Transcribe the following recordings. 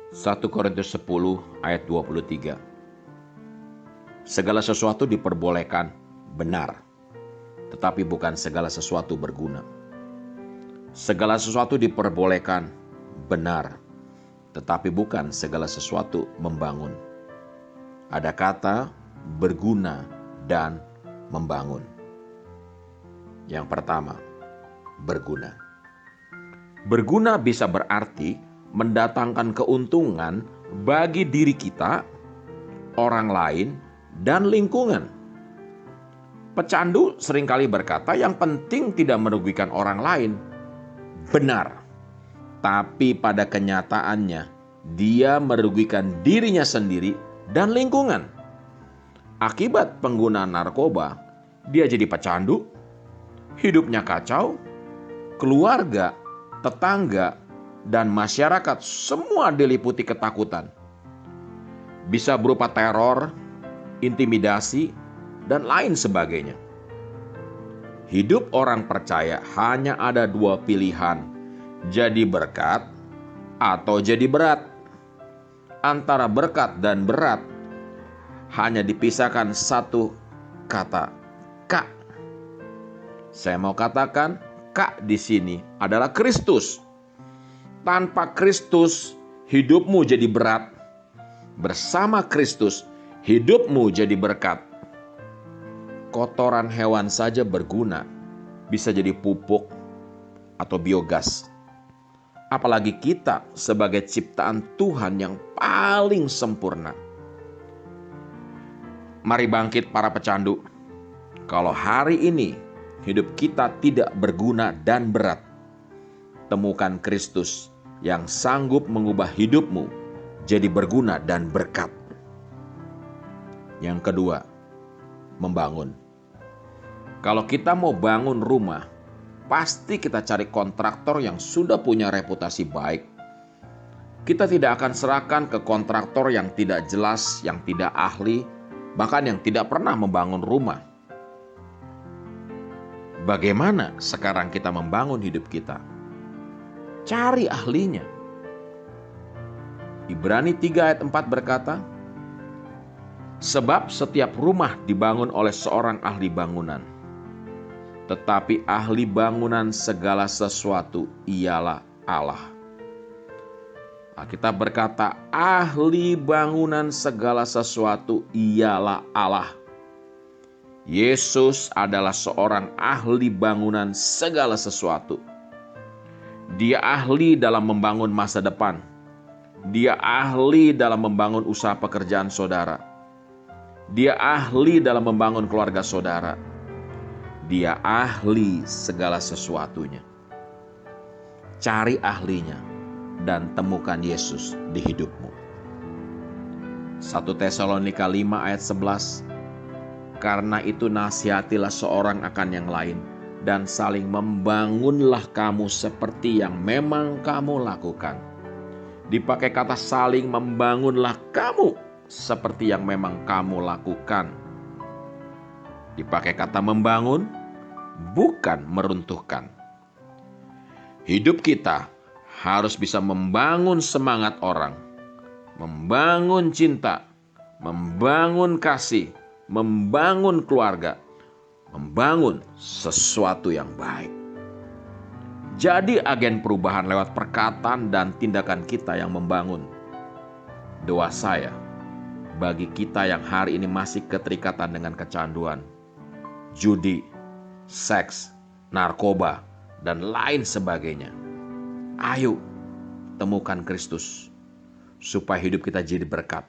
1 Korintus 10 ayat 23. Segala sesuatu diperbolehkan, benar, tetapi bukan segala sesuatu berguna. Segala sesuatu diperbolehkan, benar, tetapi bukan segala sesuatu membangun. Ada kata berguna dan membangun. Yang pertama, berguna. Berguna bisa berarti mendatangkan keuntungan bagi diri kita, orang lain, dan lingkungan. Pecandu seringkali berkata yang penting tidak merugikan orang lain. Benar, tapi pada kenyataannya dia merugikan dirinya sendiri dan lingkungan. Akibat penggunaan narkoba, dia jadi pecandu, hidupnya kacau, keluarga, tetangga, dan masyarakat semua diliputi ketakutan. Bisa berupa teror, intimidasi, dan lain sebagainya. Hidup orang percaya hanya ada dua pilihan, jadi berkat atau jadi berat. Antara berkat dan berat hanya dipisahkan satu kata, K. Saya mau katakan, K di sini adalah Kristus. Tanpa Kristus, hidupmu jadi berat. Bersama Kristus, hidupmu jadi berkat. Kotoran hewan saja berguna, bisa jadi pupuk atau biogas. Apalagi kita sebagai ciptaan Tuhan yang paling sempurna. Mari bangkit para pecandu. Kalau hari ini hidup kita tidak berguna dan berat, temukan Kristus yang sanggup mengubah hidupmu jadi berguna dan berkat. Yang kedua, membangun. Kalau kita mau bangun rumah, pasti kita cari kontraktor yang sudah punya reputasi baik. Kita tidak akan serahkan ke kontraktor yang tidak jelas, yang tidak ahli, bahkan yang tidak pernah membangun rumah. Bagaimana sekarang kita membangun hidup kita? Cari ahlinya. Ibrani 3 ayat 4 berkata, sebab setiap rumah dibangun oleh seorang ahli bangunan. Tetapi ahli bangunan segala sesuatu ialah Allah. Alkitab berkata, ahli bangunan segala sesuatu ialah Allah. Yesus adalah seorang ahli bangunan segala sesuatu. Dia ahli dalam membangun masa depan. Dia ahli dalam membangun usaha pekerjaan saudara. Dia ahli dalam membangun keluarga saudara. Dia ahli segala sesuatunya. Cari ahlinya dan temukan Yesus di hidupmu. 1 Tesalonika 5 ayat 11. Karena itu nasihatilah seorang akan yang lain dan saling membangunlah kamu seperti yang memang kamu lakukan. Dipakai kata saling membangunlah kamu seperti yang memang kamu lakukan. Dipakai kata membangun, bukan meruntuhkan. Hidup kita harus bisa membangun semangat orang, membangun cinta, membangun kasih, membangun keluarga, membangun sesuatu yang baik. Jadi agen perubahan lewat perkataan dan tindakan kita yang membangun. Doa saya, bagi kita yang hari ini masih keterikatan dengan kecanduan, judi, seks, narkoba, dan lain sebagainya. Ayo, temukan Kristus, supaya hidup kita jadi berkat,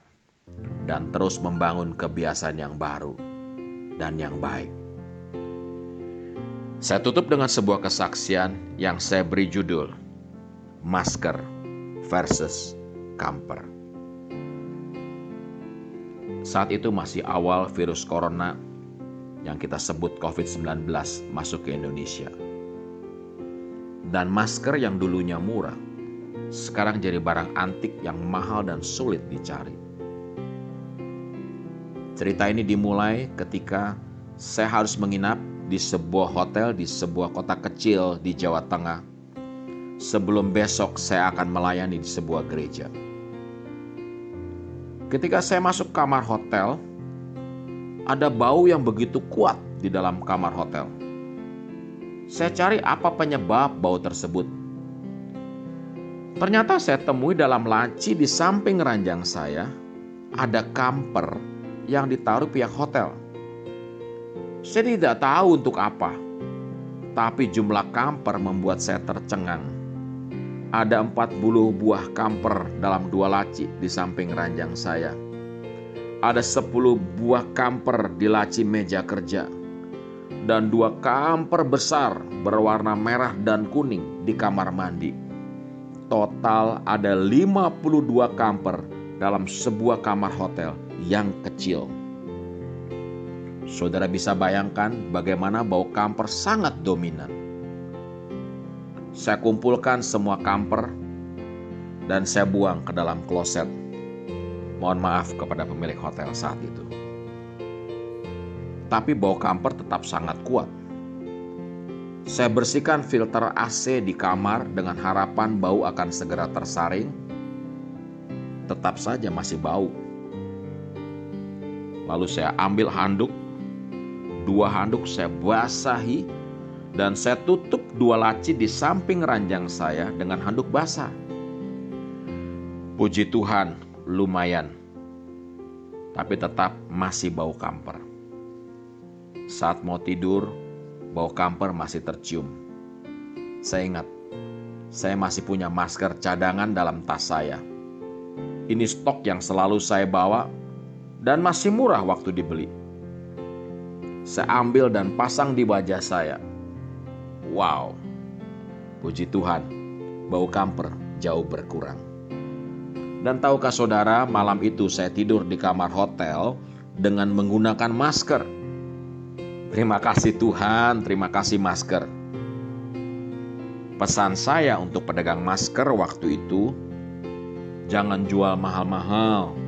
dan terus membangun kebiasaan yang baru dan yang baik. Saya tutup dengan sebuah kesaksian yang saya beri judul, Masker versus Camper. Saat itu masih awal virus corona yang kita sebut COVID-19 masuk ke Indonesia. Dan masker yang dulunya murah, sekarang jadi barang antik yang mahal dan sulit dicari. Cerita ini dimulai ketika saya harus menginap di sebuah hotel di sebuah kota kecil di Jawa Tengah. Sebelum besok saya akan melayani di sebuah gereja. Ketika saya masuk kamar hotel, ada bau yang begitu kuat di dalam kamar hotel. Saya cari apa penyebab bau tersebut. Ternyata saya temui dalam laci di samping ranjang saya ada kamper yang ditaruh pihak hotel. Saya tidak tahu untuk apa, tapi jumlah kamper membuat saya tercengang. Ada 40 buah kamper dalam 2 laci di samping ranjang saya. Ada 10 buah kamper di laci meja kerja. Dan 2 kamper besar berwarna merah dan kuning di kamar mandi. Total ada 52 kamper dalam sebuah kamar hotel yang kecil. Saudara bisa bayangkan bagaimana bau kamper sangat dominan. Saya kumpulkan semua kamper dan saya buang ke dalam kloset. Mohon maaf kepada pemilik hotel saat itu. Tapi bau kamper tetap sangat kuat. Saya bersihkan filter AC di kamar dengan harapan bau akan segera tersaring. Tetap saja masih bau. Lalu saya ambil handuk. 2 handuk saya basahi. Dan saya tutup 2 laci di samping ranjang saya dengan handuk basah. Puji Tuhan, lumayan. Tapi tetap masih bau kamper. Saat mau tidur, bau kamper masih tercium. Saya ingat, saya masih punya masker cadangan dalam tas saya. Ini stok yang selalu saya bawa dan masih murah waktu dibeli. Saya ambil dan pasang di wajah saya. Wow, puji Tuhan, bau kamper jauh berkurang. Dan tahukah saudara, malam itu saya tidur di kamar hotel dengan menggunakan masker. Terima kasih Tuhan, terima kasih masker. Pesan saya untuk pedagang masker waktu itu, jangan jual mahal-mahal.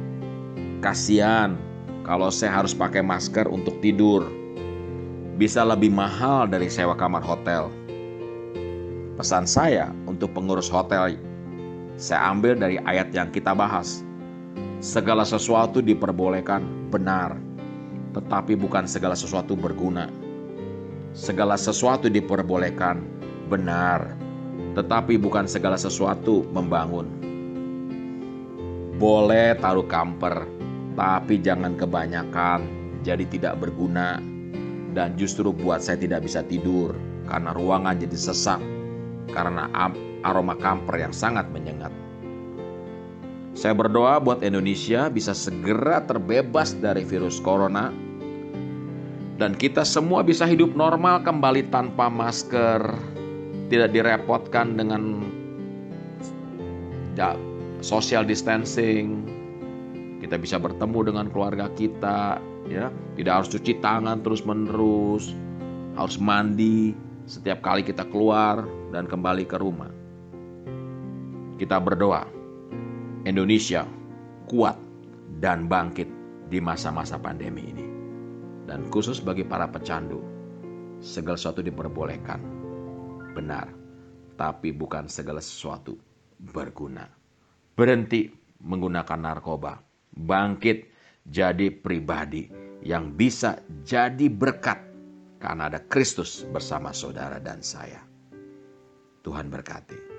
Kasian kalau saya harus pakai masker untuk tidur. Bisa lebih mahal dari sewa kamar hotel. Pesan saya untuk pengurus hotel, saya ambil dari ayat yang kita bahas. Segala sesuatu diperbolehkan, benar, tetapi bukan segala sesuatu berguna. Segala sesuatu diperbolehkan, benar, tetapi bukan segala sesuatu membangun. Boleh taruh kamper, tapi jangan kebanyakan, jadi tidak berguna. Dan justru buat saya tidak bisa tidur karena ruangan jadi sesak karena aroma kamper yang sangat menyengat. Saya berdoa buat Indonesia bisa segera terbebas dari virus corona dan kita semua bisa hidup normal kembali tanpa masker, tidak direpotkan dengan social distancing. Kita bisa bertemu dengan keluarga kita, ya, tidak harus cuci tangan terus-menerus, harus mandi setiap kali kita keluar dan kembali ke rumah. Kita berdoa, Indonesia kuat dan bangkit di masa-masa pandemi ini. Dan khusus bagi para pecandu, segala sesuatu diperbolehkan, benar, tapi bukan segala sesuatu berguna. Berhenti menggunakan narkoba. Bangkit jadi pribadi yang bisa jadi berkat karena ada Kristus bersama saudara dan saya. Tuhan berkati.